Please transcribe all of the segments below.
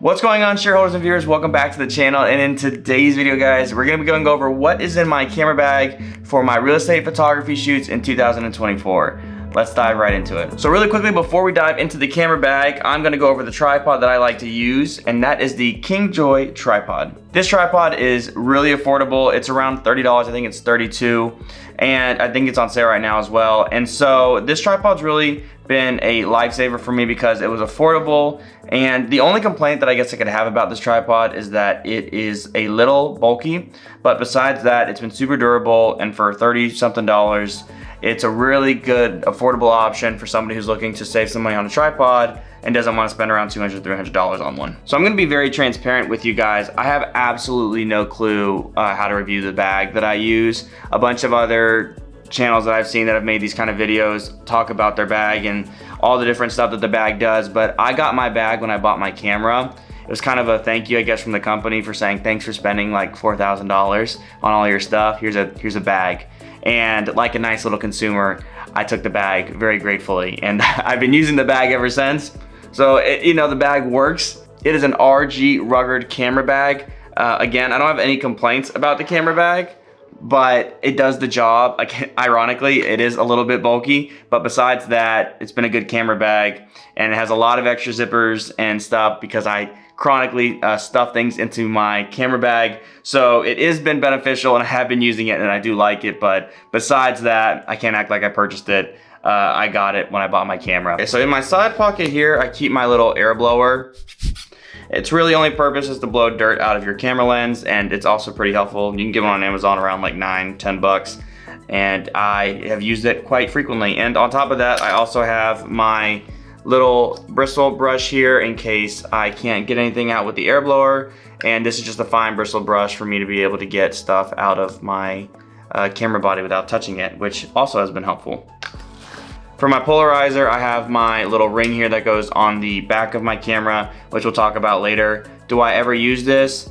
What's going on, shareholders and viewers? Welcome back to the channel, and in today's video, guys, we're going to be going over what is in my camera bag for my real estate photography shoots in 2024. Let's dive right into it. So really quickly, before we dive into the camera bag, I'm going to go over the tripod that I like to use, and that is the KingJoy tripod. This tripod is really affordable. It's around $30. I think it's $32, and I think it's on sale right now as well. And so this tripod's really been a lifesaver for me because it was affordable. And the only complaint that I guess I could have about this tripod is that it is a little bulky, but besides that, it's been super durable, and for 30 something dollars, it's a really good affordable option for somebody who's looking to save some money on a tripod and doesn't want to spend around $200, $300 on one. So I'm going to be very transparent with you guys. I have absolutely no clue how to review the bag that I use. A bunch of other channels that I've seen that have made these kind of videos talk about their bag and all the different stuff that the bag does, but I got my bag when I bought my camera. It was kind of a thank you, I guess, from the company for saying thanks for spending like $4,000 on all your stuff. Here's a bag. And like a nice little consumer, I took the bag very gratefully, and I've been using the bag ever since. So the bag works. It is an RG rugged camera bag. Again, I don't have any complaints about the camera bag, but it does the job. Ironically, it is a little bit bulky, but besides that, it's been a good camera bag, and it has a lot of extra zippers and stuff because I chronically stuff things into my camera bag. So it has been beneficial, and I have been using it, and I do like it. But besides that, I can't act like I purchased it. I got it when I bought my camera. Okay, so in my side pocket here, I keep my little air blower. Its really only purpose is to blow dirt out of your camera lens, and it's also pretty helpful. You can get one on Amazon around like $9, $10, and I have used it quite frequently. And on top of that, I also have my little bristle brush here in case I can't get anything out with the air blower, and this is just a fine bristle brush for me to be able to get stuff out of my camera body without touching it, which also has been helpful. For my polarizer, I have my little ring here that goes on the back of my camera, which we'll talk about later. Do I ever use this?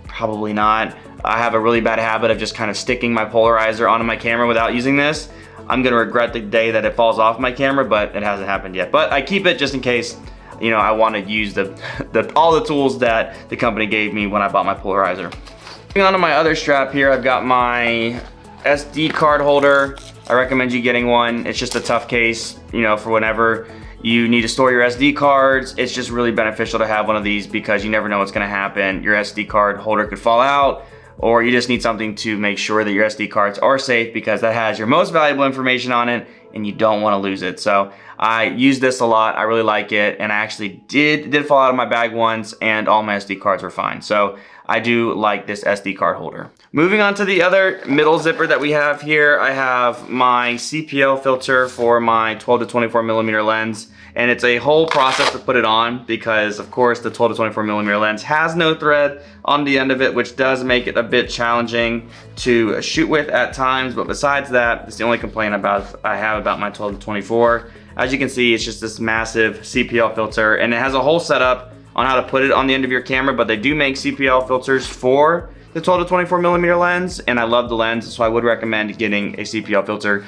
Probably not. I have a really bad habit of just kind of sticking my polarizer onto my camera without using this. I'm gonna regret the day that it falls off my camera, but it hasn't happened yet. But I keep it just in case, I want to use all the tools that the company gave me when I bought my polarizer. Moving on to my other strap here, I've got my SD card holder. I recommend you getting one. It's just a tough case, for whenever you need to store your SD cards. It's just really beneficial to have one of these because you never know what's gonna happen. Your SD card holder could fall out, or you just need something to make sure that your SD cards are safe because that has your most valuable information on it and you don't want to lose it. So I use this a lot. I really like it, and I actually did fall out of my bag once, and all my SD cards were fine. So I do like this SD card holder. Moving on to the other middle zipper that we have here, I have my CPL filter for my 12 to 24 millimeter lens. And it's a whole process to put it on because, of course, the 12 to 24 millimeter lens has no thread on the end of it, which does make it a bit challenging to shoot with at times. But besides that, it's the only complaint I have about my 12 to 24. As you can see, it's just this massive CPL filter, and it has a whole setup on how to put it on the end of your camera, but they do make CPL filters for the 12 to 24 millimeter lens, and I love the lens, so I would recommend getting a CPL filter.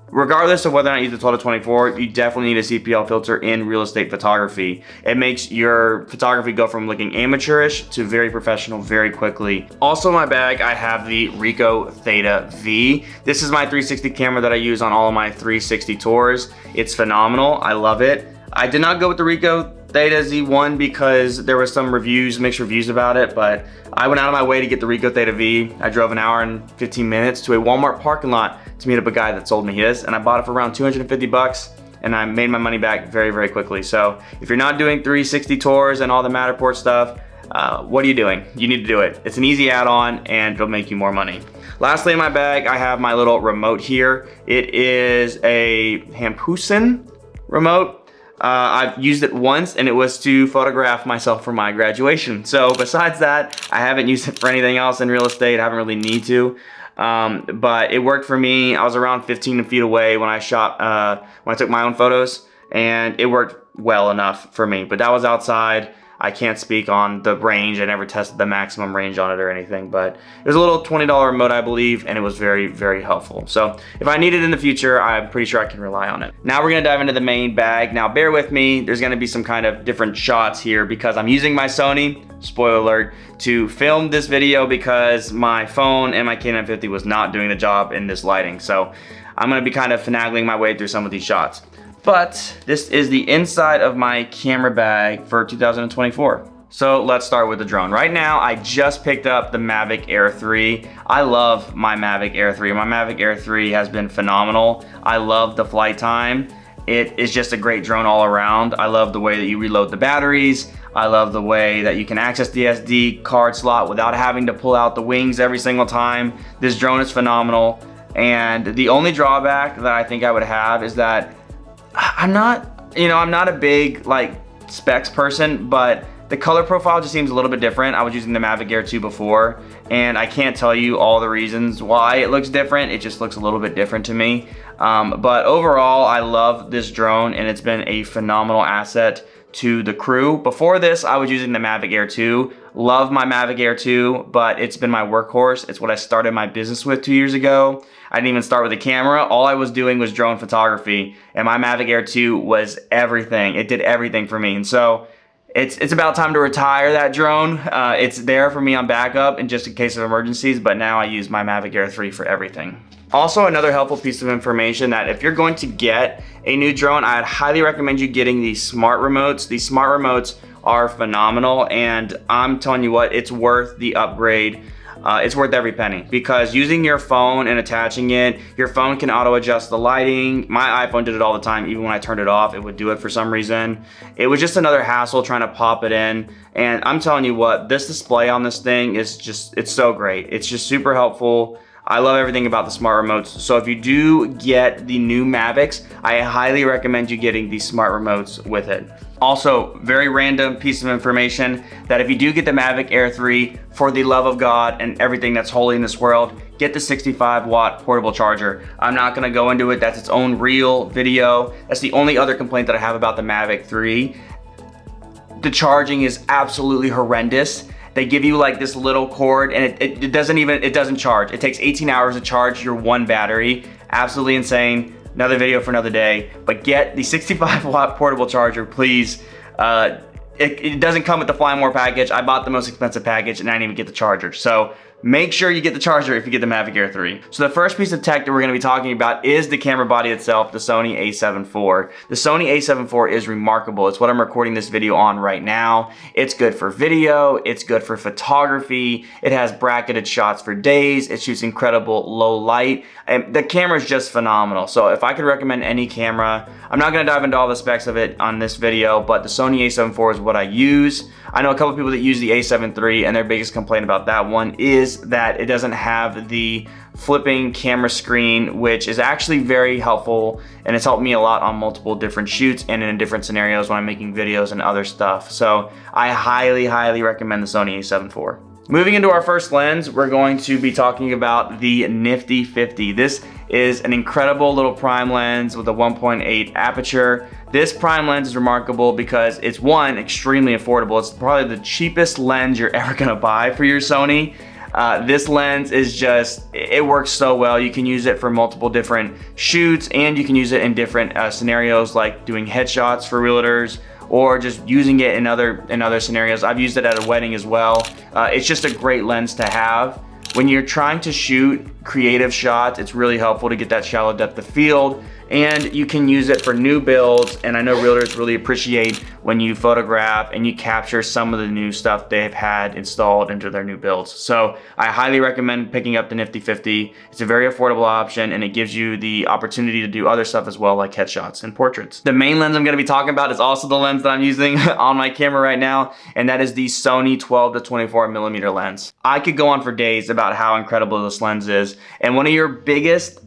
Regardless of whether or not you use the 12 to 24, you definitely need a CPL filter in real estate photography. It makes your photography go from looking amateurish to very professional very quickly. Also in my bag, I have the Ricoh Theta V. This is my 360 camera that I use on all of my 360 tours. It's phenomenal. I love it. I did not go with the Ricoh Theta Z1 because there was some mixed reviews about it, but I went out of my way to get the Ricoh Theta V. I drove an hour and 15 minutes to a Walmart parking lot to meet up a guy that sold me his, and I bought it for around 250 bucks, and I made my money back very, very quickly. So if you're not doing 360 tours and all the Matterport stuff, what are you doing? You need to do it. It's an easy add-on, and it'll make you more money. Lastly, in my bag, I have my little remote here. It is a Hampusen remote. I've used it once, and it was to photograph myself for my graduation. So besides that, I haven't used it for anything else in real estate. I haven't really need to. But it worked for me. I was around 15 feet away when I shot, when I took my own photos, and it worked well enough for me. But that was outside. I can't speak on the range. I never tested the maximum range on it or anything, but it was a little $20 remote, I believe, and it was very, very helpful. So if I need it in the future, I'm pretty sure I can rely on it. Now we're gonna dive into the main bag. Now bear with me, there's gonna be some kind of different shots here because I'm using my Sony, spoiler alert, to film this video because my phone and my K950 was not doing the job in this lighting. So I'm gonna be kind of finagling my way through some of these shots. But this is the inside of my camera bag for 2024. So let's start with the drone. Right now, I just picked up the Mavic Air 3. I love my Mavic Air 3. My Mavic Air 3 has been phenomenal. I love the flight time. It is just a great drone all around. I love the way that you reload the batteries. I love the way that you can access the SD card slot without having to pull out the wings every single time. This drone is phenomenal. And the only drawback that I think I would have is that I'm not a big like specs person, but the color profile just seems a little bit different. I was using the Mavic Air 2 before, and I can't tell you all the reasons why it looks different. It just looks a little bit different to me. But overall, I love this drone, and it's been a phenomenal asset to the crew. Before this, I was using the Mavic Air 2. Love my Mavic Air 2, but it's been my workhorse. It's what I started my business with 2 years ago. I didn't even start with a camera. All I was doing was drone photography, and my Mavic Air 2 was everything. It did everything for me, and so it's about time to retire that drone. It's there for me on backup and just in case of emergencies, but now I use my Mavic Air 3 for everything. Also, another helpful piece of information that if you're going to get a new drone, I'd highly recommend you getting these smart remotes. These smart remotes are phenomenal, and I'm telling you what, it's worth the upgrade. It's worth every penny because using your phone and attaching it, your phone can auto adjust the lighting. My iPhone did it all the time. Even when I turned it off, it would do it for some reason. It was just another hassle trying to pop it in. And I'm telling you what, this display on this thing is just, it's so great. It's just super helpful. I love everything about the smart remotes. So if you do get the new Mavics, I highly recommend you getting these smart remotes with it. Also, very random piece of information that if you do get the Mavic Air 3, for the love of God and everything that's holy in this world, get the 65-watt portable charger. I'm not gonna go into it, that's its own real video. That's the only other complaint that I have about the Mavic 3. The charging is absolutely horrendous. They give you like this little cord and it doesn't charge. It takes 18 hours to charge your one battery. Absolutely insane. Another video for another day, but get the 65-watt portable charger, please. It doesn't come with the Fly More package. I bought the most expensive package and I didn't even get the charger. So make sure you get the charger if you get the Mavic Air 3. So the first piece of tech that we're gonna be talking about is the camera body itself, the Sony a7 IV. The Sony a7 IV is remarkable. It's what I'm recording this video on right now. It's good for video, it's good for photography, it has bracketed shots for days, it shoots incredible low light, and the camera is just phenomenal. So if I could recommend any camera, I'm not gonna dive into all the specs of it on this video, but the Sony a7 IV is what I use. I know a couple people that use the a7 III, and their biggest complaint about that one is that it doesn't have the flipping camera screen, which is actually very helpful, and it's helped me a lot on multiple different shoots and in different scenarios when I'm making videos and other stuff. So I highly, highly recommend the Sony a7 IV. Moving into our first lens, we're going to be talking about the Nifty 50. This is an incredible little prime lens with a 1.8 aperture. This prime lens is remarkable because it's, one, extremely affordable. It's probably the cheapest lens you're ever gonna buy for your Sony. This lens is just, it works so well. You can use it for multiple different shoots, and you can use it in different scenarios like doing headshots for realtors, or just using it in other scenarios. I've used it at a wedding as well. It's just a great lens to have. When you're trying to shoot creative shots, it's really helpful to get that shallow depth of field, and you can use it for new builds, and I know realtors really appreciate when you photograph and you capture some of the new stuff they've had installed into their new builds. So I highly recommend picking up the Nifty 50. It's a very affordable option, and it gives you the opportunity to do other stuff as well, like headshots and portraits. The main lens I'm gonna be talking about is also the lens that I'm using on my camera right now, and that is the Sony 12 to 24 millimeter lens. I could go on for days about how incredible this lens is, and one of your biggest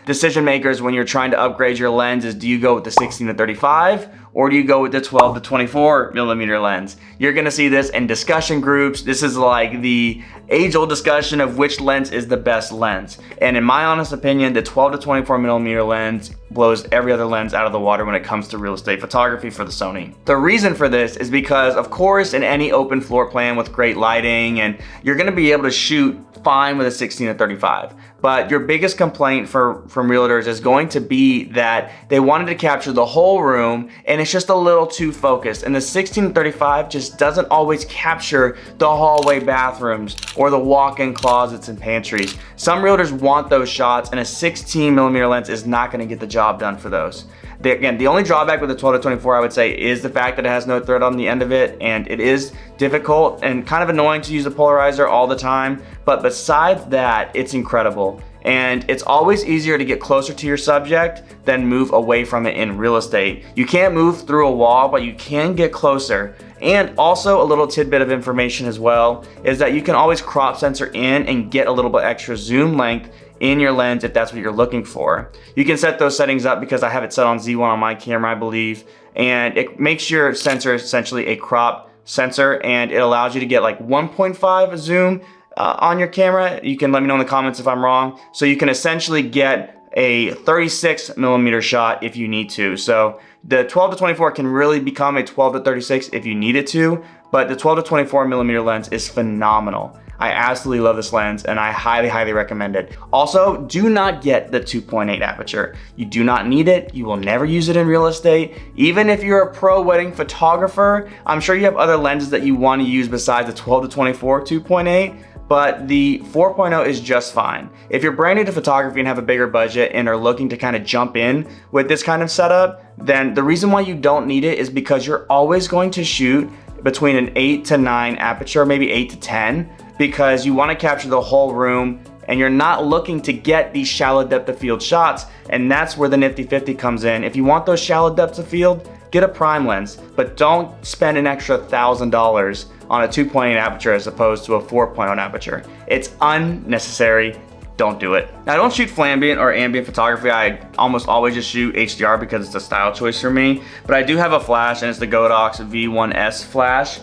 decision makers when you're trying to upgrade your lens is, do you go with the 16 to 35 or do you go with the 12 to 24 millimeter lens? You're gonna see this in discussion groups. This is like the age-old discussion of which lens is the best lens. And in my honest opinion, the 12 to 24 millimeter lens blows every other lens out of the water when it comes to real estate photography for the Sony. The reason for this is because, of course, in any open floor plan with great lighting, and you're gonna be able to shoot fine with a 16 to 35. But your biggest complaint from realtors is going to be that they wanted to capture the whole room and it's just a little too focused. And the 16 to 35 just doesn't always capture the hallway bathrooms or the walk-in closets and pantries. Some realtors want those shots, and a 16 millimeter lens is not gonna get the job done for those. Again, the only drawback with the 12 to 24, I would say, is the fact that it has no thread on the end of it, and it is difficult and kind of annoying to use the polarizer all the time. But besides that, it's incredible. And it's always easier to get closer to your subject than move away from it in real estate. You can't move through a wall, but you can get closer. And also, a little tidbit of information as well is that you can always crop sensor in and get a little bit extra zoom length in your lens if that's what you're looking for. You can set those settings up because I have it set on Z1 on my camera, I believe, and it makes your sensor essentially a crop sensor, and it allows you to get like 1.5 zoom on your camera. You can let me know in the comments if I'm wrong. So you can essentially get a 36 millimeter shot if you need to. So the 12 to 24 can really become a 12 to 36 if you need it to, but the 12 to 24 millimeter lens is phenomenal. I absolutely love this lens and I highly, highly recommend it. Also, do not get the 2.8 aperture. You do not need it. You will never use it in real estate. Even if you're a pro wedding photographer, I'm sure you have other lenses that you want to use besides the 12 to 24 2.8. But the 4.0 is just fine. If you're brand new to photography and have a bigger budget and are looking to kind of jump in with this kind of setup, then the reason why you don't need it is because you're always going to shoot between an 8 to 9 aperture, maybe 8 to 10, because you want to capture the whole room and you're not looking to get these shallow depth of field shots, and that's where the nifty 50 comes in. If you want those shallow depths of field, get a prime lens, but don't spend an extra $1,000 on a 2.8 aperture as opposed to a 4.0 aperture. It's unnecessary. Don't do it. Now, I don't shoot flambient or ambient photography. I almost always just shoot HDR because it's a style choice for me, but I do have a flash, and it's the Godox V1S flash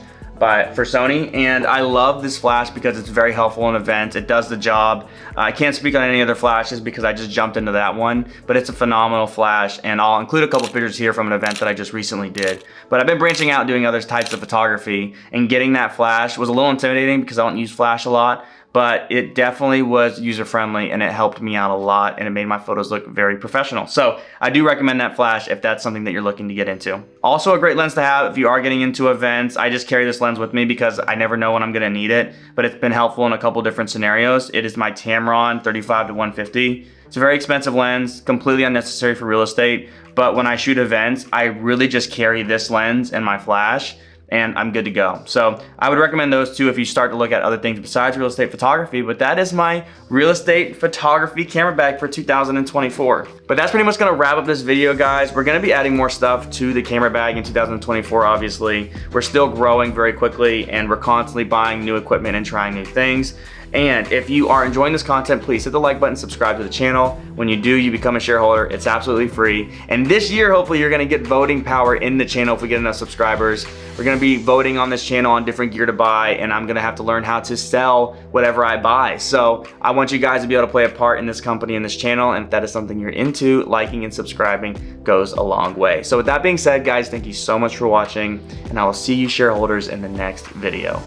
for Sony, and I love this flash because it's very helpful in events. It does the job. I can't speak on any other flashes because I just jumped into that one, but it's a phenomenal flash, and I'll include a couple pictures here from an event that I just recently did. But I've been branching out doing other types of photography, and getting that flash was a little intimidating because I don't use flash a lot, but it definitely was user-friendly and it helped me out a lot, and it made my photos look very professional. So I do recommend that flash if that's something that you're looking to get into. Also a great lens to have if you are getting into events. I just carry this lens with me because I never know when I'm gonna need it, but it's been helpful in a couple different scenarios. It is my Tamron 35 to 150. It's a very expensive lens, completely unnecessary for real estate, but when I shoot events, I really just carry this lens and my flash, and I'm good to go. So I would recommend those two if you start to look at other things besides real estate photography, but that is my real estate photography camera bag for 2024. But that's pretty much gonna wrap up this video, guys. We're gonna be adding more stuff to the camera bag in 2024, obviously. We're still growing very quickly, and we're constantly buying new equipment and trying new things. And if you are enjoying this content, please hit the like button, subscribe to the channel. When you do, you become a shareholder. It's absolutely free. And this year, hopefully, you're gonna get voting power in the channel if we get enough subscribers. We're gonna be voting on this channel on different gear to buy, and I'm gonna have to learn how to sell whatever I buy. So I want you guys to be able to play a part in this company and this channel, and if that is something you're into, liking and subscribing goes a long way. So with that being said, guys, thank you so much for watching, and I will see you shareholders in the next video.